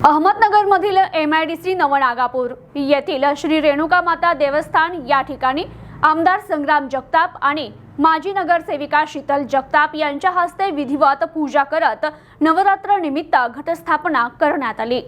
अहमदनगरमधील MIDC Navnagapur येथील श्री रेणुका माता देवस्थान या ठिकाणी आमदार संग्राम जगताप आणि माजी नगरसेविका शीतल जगताप यांच्या हस्ते विधिवत पूजा करत नवरात्र निमित्त घटस्थापना करण्यात आली।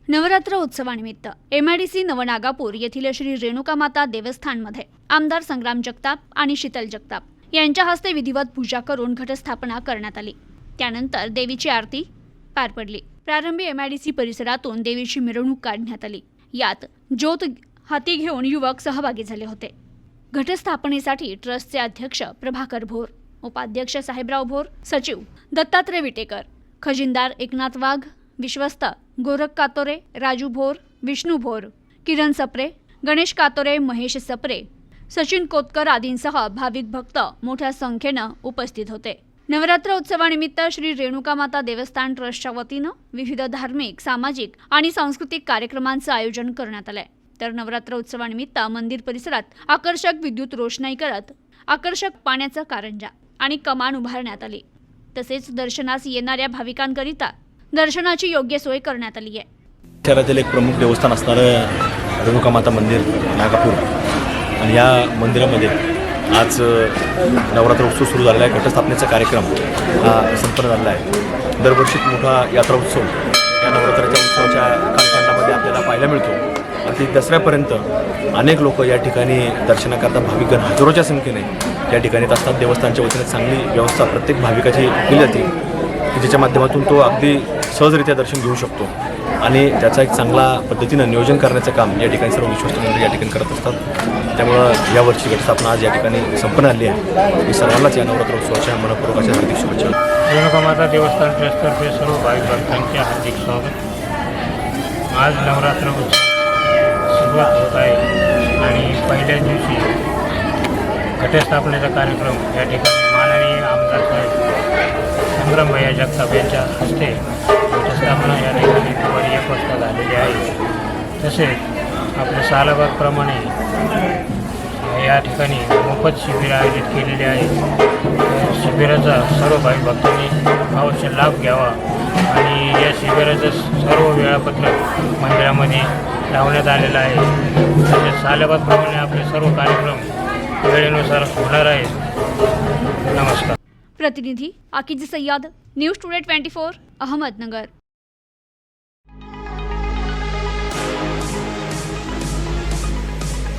नवरात्र उत्सवानिमित्त MIDC नवनागापूर येथील श्री रेणुका माता देवस्थानमध्ये आमदार संग्राम जगताप आणि शीतल जगताप यांच्या हस्ते विधिवत पूजा करून घटस्थापना करण्यात आली। त्यानंतर देवीची आरती पार पडली। प्रारंभी MIDC परिसरातून देवीची मिरवणूक काढण्यात आली। यात ज्योत हाती घेऊन युवक सहभागी झाले होते। घटस्थापनेसाठी ट्रस्टचे अध्यक्ष प्रभाकर भोर, उपाध्यक्ष साहेबराव भोर, सचिव दत्तात्रय विटेकर, खजिनदार एकनाथ वाघ, विश्वस्त गोरख कातोरे, राजू भोर, विष्णू भोर, किरण सप्रे, गणेश कातोरे, महेश सप्रे, सचिन कोतकर आदींसह भाविक भक्त मोठ्या संख्येनं उपस्थित होते। नवरात्र उत्सवानिमित्त श्री रेणुका माता देवस्थान ट्रस्टच्या वतीनं विविध धार्मिक, सामाजिक आणि सांस्कृतिक कार्यक्रमांचं आयोजन करण्यात आलंय। तर नवरात्र उत्सवानिमित्त मंदिर परिसरात आकर्षक विद्युत रोषणाई करत आकर्षक पाण्याचा कारंजा आणि कमान उभारण्यात आली। तसेच दर्शनास येणाऱ्या भाविकांकरिता दर्शनाची योग्य सोय करण्यात आली आहे। शहरातील एक प्रमुख देवस्थान असणारं रेणुका माता मंदिर नागापूर आणि या मंदिरामध्ये आज नवरात्र उत्सव सुरू झालेला आहे। घटस्थापनेचा कार्यक्रम हा संपन्न झालेला आहे। दरवर्षी मोठा यात्रा उत्सव या नवरात्राच्या उत्सवाच्या कालखंडामध्ये आपल्याला पाहायला मिळतो। अगदी दसऱ्यापर्यंत अनेक लोक या ठिकाणी दर्शनाकरता भाविकगण हजारोच्या संख्येने या ठिकाणी येत असतात। देवस्थानच्या वतीने चांगली व्यवस्था प्रत्येक भाविकाची केली जाते की ज्याच्या माध्यमातून तो अगदी सहजरित्या दर्शन घेऊ शकतो आणि त्याचा एक चांगला पद्धतीनं नियोजन करण्याचं काम या ठिकाणी सर्व विश्वस्त मंडळी या ठिकाणी करत असतात। त्यामुळं यावर्षी घटस्थापना आज या ठिकाणी संपन्न झाली आहे। मी सर्वांनाच या नवरात्र उत्सवाच्या मनपूर्वक अशा हार्दिक शुभेच्छा। रेणुका माता देवस्थान ट्रस्टतर्फे सर्व भाविक भक्तांचे हार्दिक स्वागत। आज नवरात्र उत्सव सुरुवात होत आहे आणि पहिल्याच दिवशी घटस्थापनेचा कार्यक्रम या ठिकाणी माननीय आमदार साहेब संग्राम भैया जगताप यांच्या हस्ते घटस्थापना या ठिकाणी दुपारी 1 वाजता झालेली आहे। तसेच आपल्या सालाबादप्रमाणे या ठिकाणी मोफत शिबिर आयोजित केलेले आहे। शिबिराचा सर्व भाविक भक्तांनी अवश्य लाभ घ्यावा आणि या शिबिराचं सर्व वेळापत्रक मंदिरामध्ये लावण्यात आलेलं आहे। तसेच सालाबादप्रमाणे आपले सर्व कार्यक्रम वेळेनुसार होणार आहेत। नमस्कार। प्रतिनिधी Akij Sayyad, news today 24, Ahmednagar.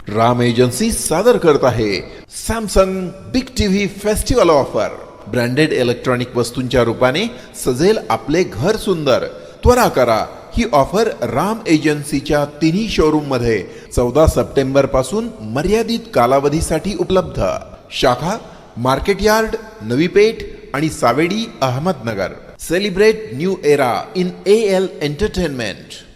Ram agency सादर करत आहे Samsung big TV festival offer. Branded electronic वस्तूंच्या रूपाने सजेल आपले घर सुंदर। त्वरा करा, ही ऑफर राम एजन्सीच्या तिन्ही शोरूम मध्ये 14 सप्टेंबर पासून मर्यादित कालावधीसाठी उपलब्ध। शाखा मार्केट यार्ड, नवी पेठ, आणि Savedi Ahmednagar. Celebrate new era in AL entertainment.